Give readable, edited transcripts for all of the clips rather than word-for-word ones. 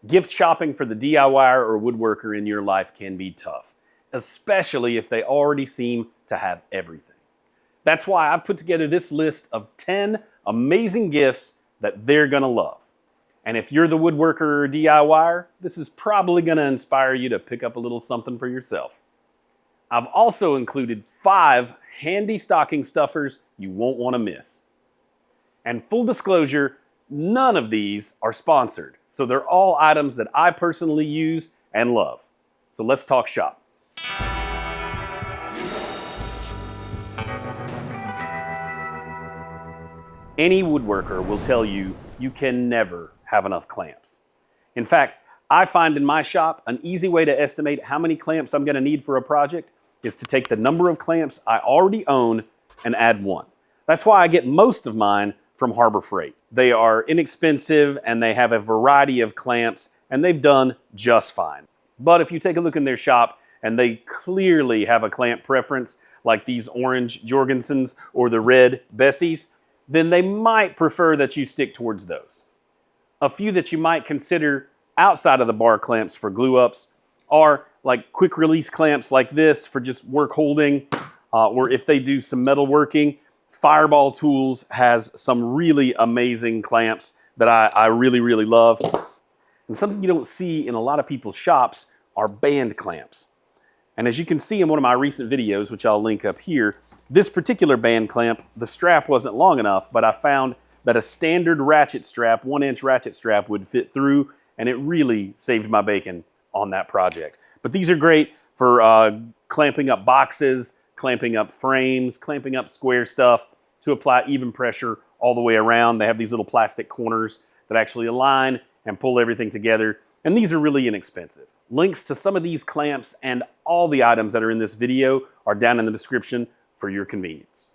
Gift shopping for the DIYer or woodworker in your life can be tough, especially if they already seem to have everything. That's why I've put together this list of 10 amazing gifts that they're gonna love. And if you're the woodworker or DIYer, this is probably gonna inspire you to pick up a little something for yourself. I've also included 5 handy stocking stuffers you won't wanna miss. And full disclosure, none of these are sponsored, so they're all items that I personally use and love. So let's talk shop. Any woodworker will tell you you can never have enough clamps. In fact, I find in my shop an easy way to estimate how many clamps I'm gonna need for a project is to take the number of clamps I already own and add 1. That's why I get most of mine from Harbor Freight. They are inexpensive and they have a variety of clamps and they've done just fine. But if you take a look in their shop and they clearly have a clamp preference, like these orange Jorgensens or the red Bessies, then they might prefer that you stick towards those. A few that you might consider outside of the bar clamps for glue ups are like quick release clamps like this for just work holding, or if they do some metal working. Fireball Tools has some really amazing clamps that I really love. And something you don't see in a lot of people's shops are band clamps. And as you can see in one of my recent videos, which I'll link up here, this particular band clamp, the strap wasn't long enough, but I found that a standard ratchet strap, 1-inch ratchet strap, would fit through, and it really saved my bacon on that project. But these are great for clamping up boxes, clamping up frames, clamping up square stuff to apply even pressure all the way around. They have these little plastic corners that actually align and pull everything together, and these are really inexpensive. Links to some of these clamps and all the items that are in this video are down in the description for your convenience.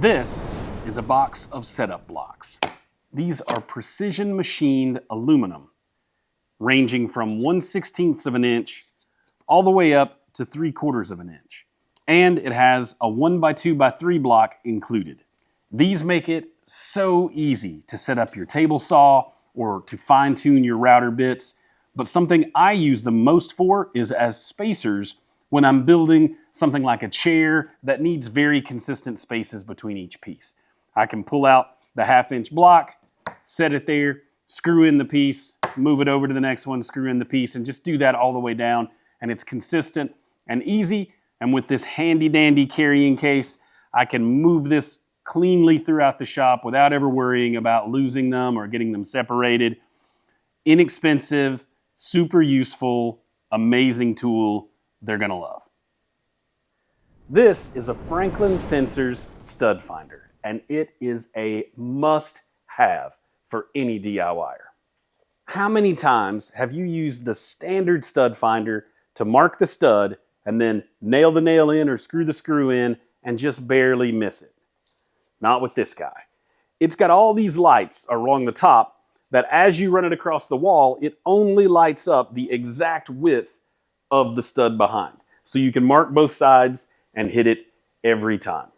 This is a box of setup blocks. These are precision machined aluminum, ranging from 1/16 of an inch all the way up to 3/4 of an inch. And it has a 1x2x3 block included. These make it so easy to set up your table saw or to fine tune your router bits. But something I use the most for is as spacers when I'm building something like a chair that needs very consistent spaces between each piece. I can pull out the 1/2-inch block, set it there, screw in the piece, move it over to the next one, screw in the piece, and just do that all the way down. And it's consistent and easy. And with this handy dandy carrying case, I can move this cleanly throughout the shop without ever worrying about losing them or getting them separated. Inexpensive, super useful, amazing tool they're gonna love. This is a Franklin Sensors stud finder, and it is a must-have for any DIYer. How many times have you used the standard stud finder to mark the stud and then nail the nail in or screw the screw in and just barely miss it? Not with this guy. It's got all these lights along the top that as you run it across the wall, it only lights up the exact width of the stud behind. So you can mark both sides and hit it every time.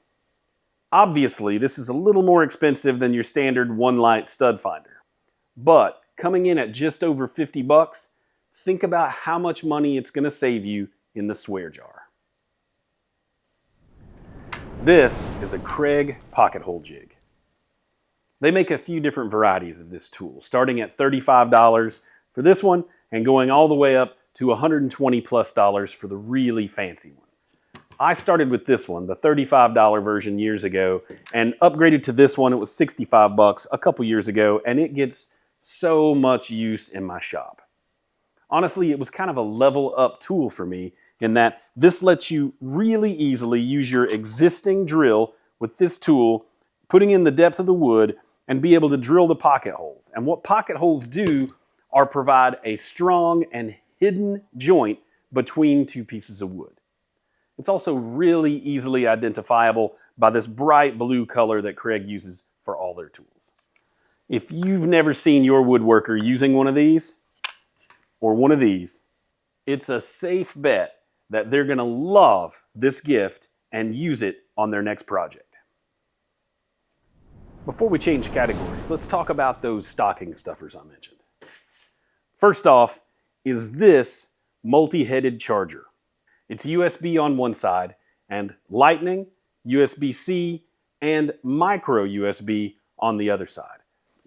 Obviously, this is a little more expensive than your standard one-light stud finder. But coming in at just over 50 bucks, think about how much money it's gonna save you in the swear jar. This is a Kreg pocket hole jig. They make a few different varieties of this tool, starting at $35 for this one and going all the way up to $120+ for the really fancy one. I started with this one, the $35 version years ago, and upgraded to this one. It was 65 bucks a couple years ago, and it gets so much use in my shop. Honestly, it was kind of a level up tool for me in that this lets you really easily use your existing drill with this tool, putting in the depth of the wood, and be able to drill the pocket holes. And what pocket holes do are provide a strong and hidden joint between two pieces of wood. It's also really easily identifiable by this bright blue color that Kreg uses for all their tools. If you've never seen your woodworker using one of these, or one of these, it's a safe bet that they're gonna love this gift and use it on their next project. Before we change categories, let's talk about those stocking stuffers I mentioned. First off is this multi-headed charger. It's USB on one side and Lightning, USB-C, and micro USB on the other side.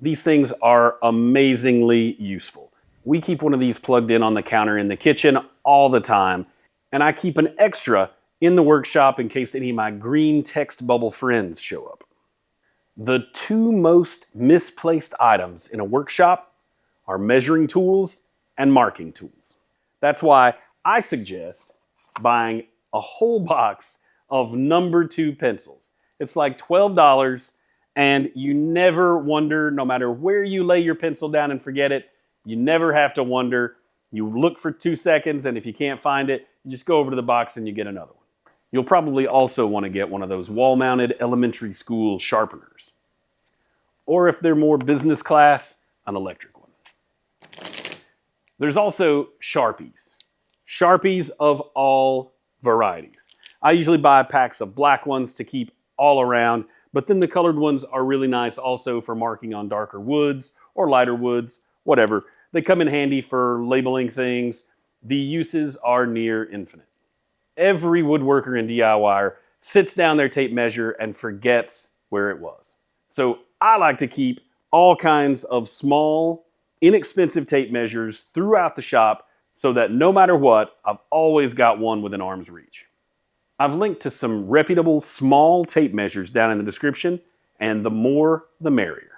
These things are amazingly useful. We keep one of these plugged in on the counter in the kitchen all the time, and I keep an extra in the workshop in case any of my green text bubble friends show up. The two most misplaced items in a workshop are measuring tools and marking tools. That's why I suggest buying a whole box of number 2 pencils. It's like $12, and you never wonder, no matter where you lay your pencil down and forget it, you never have to wonder. You look for 2 seconds, and if you can't find it, you just go over to the box and you get another one. You'll probably also want to get one of those wall-mounted elementary school sharpeners. Or if they're more business class, an electric one. There's also Sharpies. Sharpies of all varieties. I usually buy packs of black ones to keep all around, but then the colored ones are really nice also for marking on darker woods or lighter woods, whatever. They come in handy for labeling things. The uses are near infinite. Every woodworker and DIYer sits down their tape measure and forgets where it was. So I like to keep all kinds of small, inexpensive tape measures throughout the shop so that no matter what, I've always got one within arm's reach. I've linked to some reputable small tape measures down in the description, and the more, the merrier.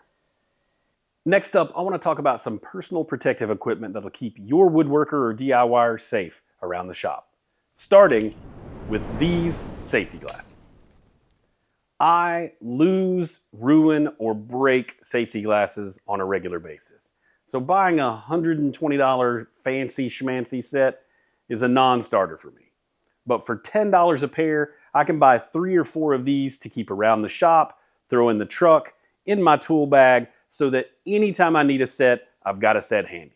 Next up, I want to talk about some personal protective equipment that'll keep your woodworker or DIYer safe around the shop, starting with these safety glasses. I lose, ruin, or break safety glasses on a regular basis. So buying a $120 fancy schmancy set is a non-starter for me. But for $10 a pair, I can buy 3 or 4 of these to keep around the shop, throw in the truck, in my tool bag, so that anytime I need a set, I've got a set handy.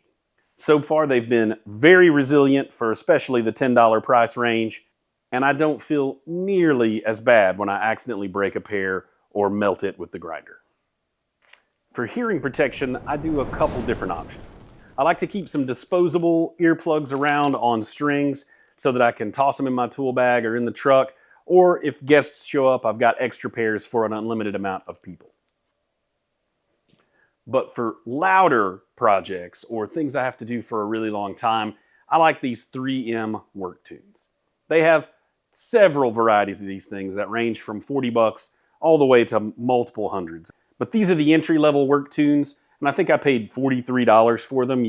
So far, they've been very resilient for especially the $10 price range, and I don't feel nearly as bad when I accidentally break a pair or melt it with the grinder. For hearing protection, I do a couple different options. I like to keep some disposable earplugs around on strings so that I can toss them in my tool bag or in the truck, or if guests show up, I've got extra pairs for an unlimited amount of people. But for louder projects or things I have to do for a really long time, I like these 3M work tunes. They have several varieties of these things that range from 40 bucks all the way to multiple hundreds. But these are the entry-level work tunes, and I think I paid $43 for them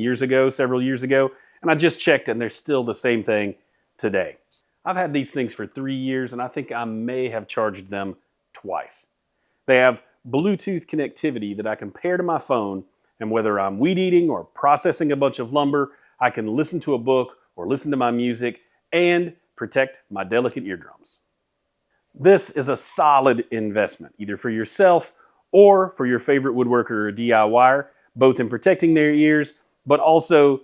several years ago, and I just checked and they're still the same thing today. I've had these things for 3 years, and I think I may have charged them twice. They have Bluetooth connectivity that I can pair to my phone, and whether I'm weed eating or processing a bunch of lumber, I can listen to a book or listen to my music and protect my delicate eardrums. This is a solid investment, either for yourself or for your favorite woodworker or DIYer, both in protecting their ears, but also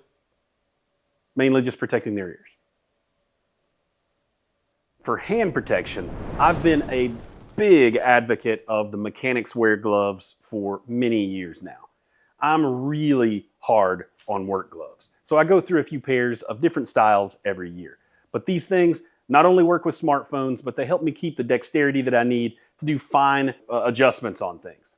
mainly just protecting their ears. For hand protection, I've been a big advocate of the mechanics wear gloves for many years now. I'm really hard on work gloves, so I go through a few pairs of different styles every year. But these things not only work with smartphones, but they help me keep the dexterity that I need to do fine adjustments on things.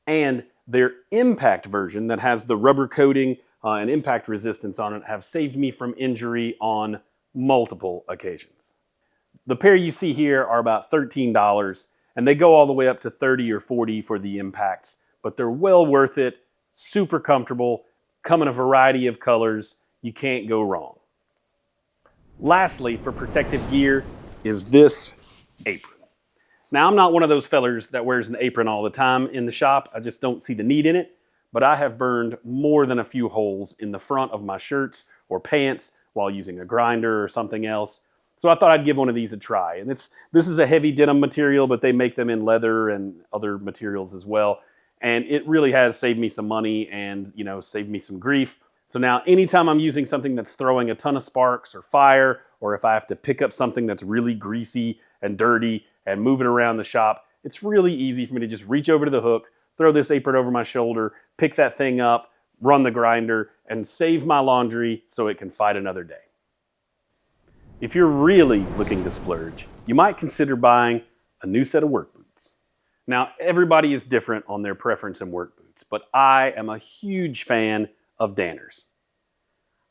And their impact version that has the rubber coating and impact resistance on it have saved me from injury on multiple occasions. The pair you see here are about $13, and they go all the way up to $30 or $40 for the impacts, but they're well worth it, super comfortable, come in a variety of colors. You can't go wrong. Lastly, for protective gear is this apron. Now, I'm not one of those fellers that wears an apron all the time in the shop. I just don't see the need in it, but I have burned more than a few holes in the front of my shirts or pants while using a grinder or something else. So I thought I'd give one of these a try. And this is a heavy denim material, but they make them in leather and other materials as well. And it really has saved me some money and, saved me some grief. So now anytime I'm using something that's throwing a ton of sparks or fire, or if I have to pick up something that's really greasy and dirty and move it around the shop, it's really easy for me to just reach over to the hook, throw this apron over my shoulder, pick that thing up, run the grinder, and save my laundry so it can fight another day. If you're really looking to splurge, you might consider buying a new set of work boots. Now, everybody is different on their preference in work boots, but I am a huge fan of Danners.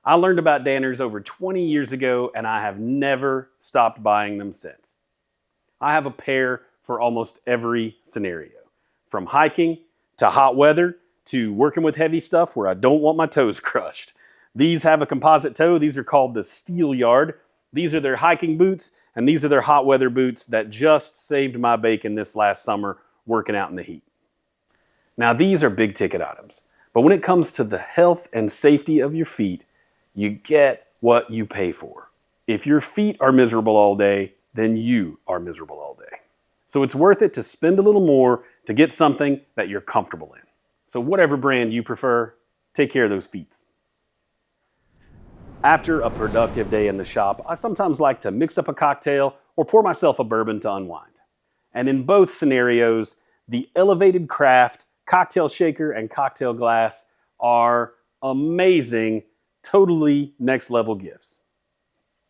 I learned about Danners over 20 years ago, and I have never stopped buying them since. I have a pair for almost every scenario, from hiking to hot weather to working with heavy stuff where I don't want my toes crushed. These have a composite toe. These are called the Steel Yard. These are their hiking boots, and these are their hot weather boots that just saved my bacon this last summer working out in the heat. Now, these are big ticket items, but when it comes to the health and safety of your feet, you get what you pay for. If your feet are miserable all day, then you are miserable all day. So it's worth it to spend a little more to get something that you're comfortable in. So whatever brand you prefer, take care of those feet. After a productive day in the shop, I sometimes like to mix up a cocktail or pour myself a bourbon to unwind. And in both scenarios, the Elevated Craft cocktail shaker and cocktail glass are amazing, totally next level gifts.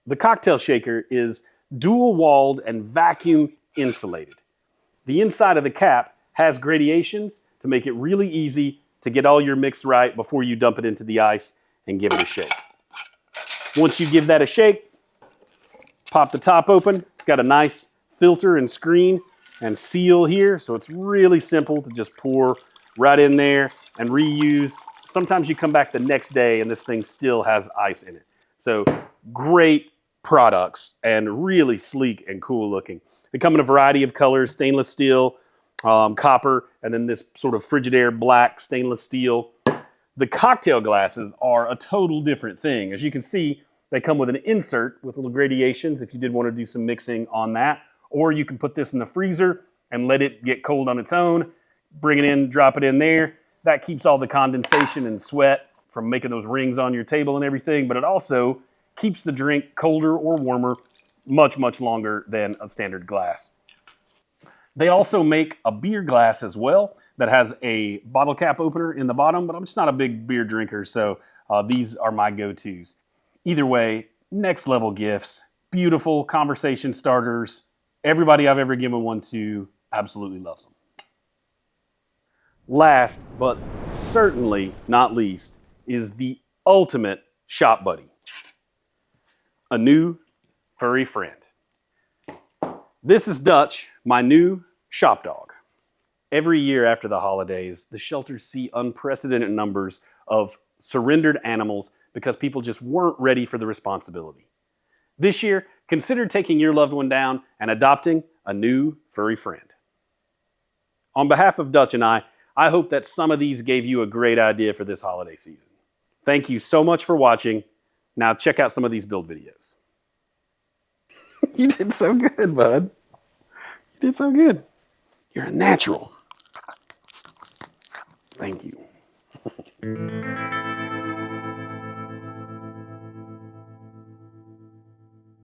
The cocktail shaker is dual walled and vacuum insulated. The inside of the cap has gradations to make it really easy to get all your mix right before you dump it into the ice and give it a shake. Once you give that a shake, pop the top open. It's got a nice filter and screen and seal here, so it's really simple to just pour right in there and reuse. Sometimes you come back the next day and this thing still has ice in it. So great products and really sleek and cool looking. They come in a variety of colors: stainless steel, copper, and then this sort of Frigidaire black stainless steel. The cocktail glasses are a total different thing. As you can see, they come with an insert with little gradations if you did want to do some mixing on that. Or you can put this in the freezer and let it get cold on its own. Bring it in, drop it in there. That keeps all the condensation and sweat from making those rings on your table and everything, but it also keeps the drink colder or warmer much, much longer than a standard glass. They also make a beer glass as well that has a bottle cap opener in the bottom, but I'm just not a big beer drinker, so these are my go-tos. Either way, next level gifts, beautiful conversation starters. Everybody I've ever given one to absolutely loves them. Last, but certainly not least, is the ultimate shop buddy. A new furry friend. This is Dutch, my new shop dog. Every year after the holidays, the shelters see unprecedented numbers of surrendered animals because people just weren't ready for the responsibility. This year, consider taking your loved one down and adopting a new furry friend. On behalf of Dutch and I hope that some of these gave you a great idea for this holiday season. Thank you so much for watching. Now check out some of these build videos. You did so good, bud. You did so good. You're a natural. Thank you.